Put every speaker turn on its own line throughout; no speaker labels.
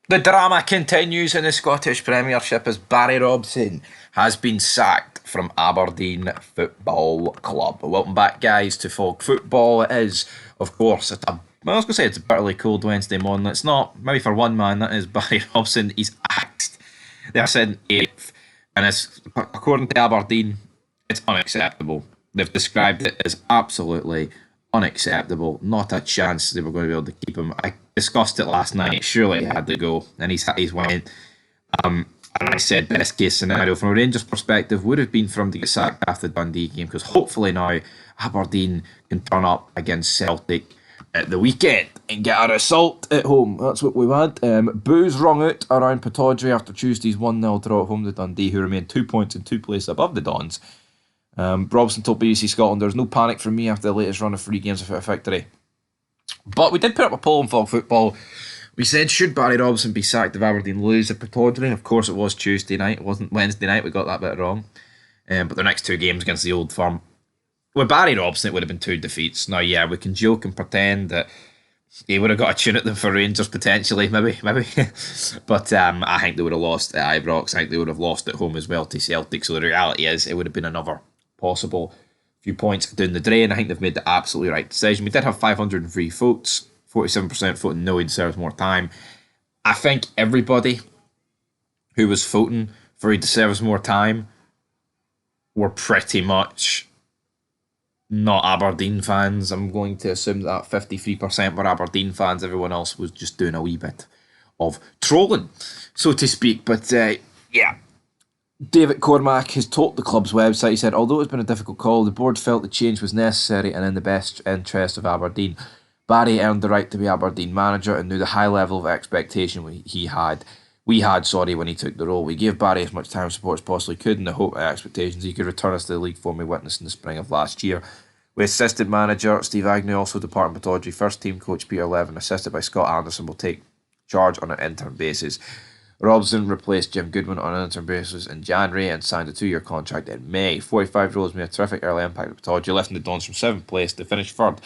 The drama continues in the Scottish Premiership as Barry Robson has been sacked from Aberdeen Football Club. Welcome back, guys, to Fog Football. It is, of course, I was going to say it's a bitterly cold Wednesday morning. It's not. Maybe for one man, that is Barry Robson. He's axed. They're sitting 8th. And it's, according to Aberdeen, it's unacceptable. They've described it as absolutely unacceptable. Not a chance they were going to be able to keep him. I discussed it last night. Surely he had to go, and he's went. And I said best case scenario from a Rangers perspective would have been for him to get sacked after the Dundee game, because hopefully now Aberdeen can turn up against Celtic at the weekend and get a result at home. That's what we want. Boos rung out around Pittodrie after Tuesday's 1-0 draw at home to Dundee, who remain 2 points in 2 places above the Dons. Robson told BBC Scotland there's no panic from me after the latest run of 3 games without a victory. But we did put up a poll on Fog Football. We said, should Barry Robson be sacked if Aberdeen lose at Pittodrie? Of course, it was Tuesday night. It wasn't Wednesday night. We got that bit wrong. But the next 2 games against the Old Firm, with Barry Robson, it would have been 2 defeats. Now, yeah, we can joke and pretend that he would have got a tune at them for Rangers, potentially, maybe. But I think they would have lost at Ibrox. I think they would have lost at home as well to Celtic. So the reality is, it would have been another possible few points down the drain. I think they've made the absolutely right decision. We did have 503 votes. 47% voting no, he deserves more time. I think everybody who was voting for he deserves more time were pretty much not Aberdeen fans. I'm going to assume that 53% were Aberdeen fans. Everyone else was just doing a wee bit of trolling, so to speak. But yeah, David Cormack has told the club's website, he said, although it's been a difficult call, the board felt the change was necessary and in the best interest of Aberdeen. Barry earned the right to be Aberdeen manager and knew the high level of expectation we had when he took the role. We gave Barry as much time and support as possibly could in the hope and expectations he could return us to the league form we witnessed in the spring of last year. With assistant manager Steve Agnew also departing Pittodrie, first team coach Peter Levin, assisted by Scott Anderson, will take charge on an interim basis. Robson replaced Jim Goodwin on an interim basis in January and signed a 2-year contract in May. 45-year-olds made a terrific early impact at Pittodrie, lifting the Dons from 7th place to finish 3rd,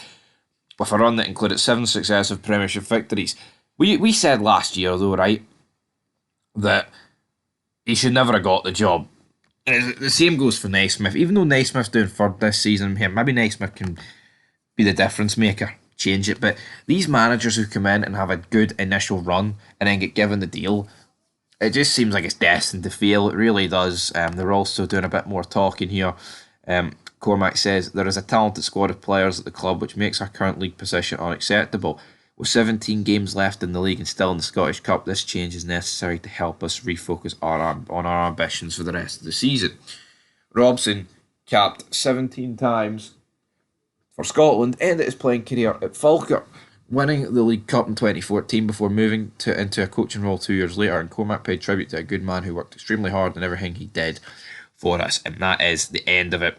with a run that included 7 successive Premiership victories. We said last year, though, right, that he should never have got the job. And the same goes for Naismith. Even though Naismith's doing 3rd this season, here maybe Naismith can be the difference maker, change it. But these managers who come in and have a good initial run and then get given the deal, it just seems like it's destined to fail. It really does. They're also doing a bit more talking here. Cormack says, there is a talented squad of players at the club which makes our current league position unacceptable. With 17 games left in the league and still in the Scottish Cup, this change is necessary to help us refocus on our ambitions for the rest of the season. Robson capped 17 times for Scotland, ended his playing career at Falkirk, winning the League Cup in 2014 before moving into a coaching role 2 years later. And Cormack paid tribute to a good man who worked extremely hard in everything he did for us. And that is the end of it.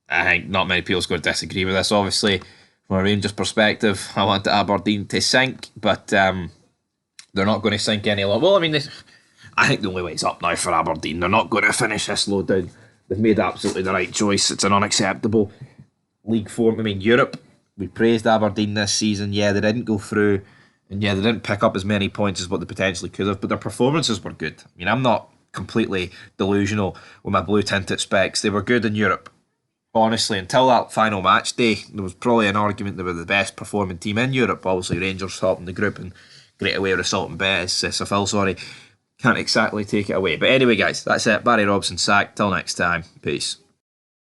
I think not many people's going to disagree with this, obviously. From a Rangers perspective, I want Aberdeen to sink, but they're not going to sink any longer. Well, I mean, I think the only way is up now for Aberdeen. They're not going to finish this low down. They've made absolutely the right choice. It's an unacceptable league form. I mean, Europe, we praised Aberdeen this season. Yeah, they didn't go through, and yeah, they didn't pick up as many points as what they potentially could have, but their performances were good. I mean, I'm not completely delusional with my blue-tinted specs. They were good in Europe. Honestly, until that final match day, there was probably an argument they were the best performing team in Europe. Obviously, Rangers helping the group and great away result and bet. Phil, sorry, can't exactly take it away. But anyway, guys, that's it. Barry Robson sacked. Till next time, peace.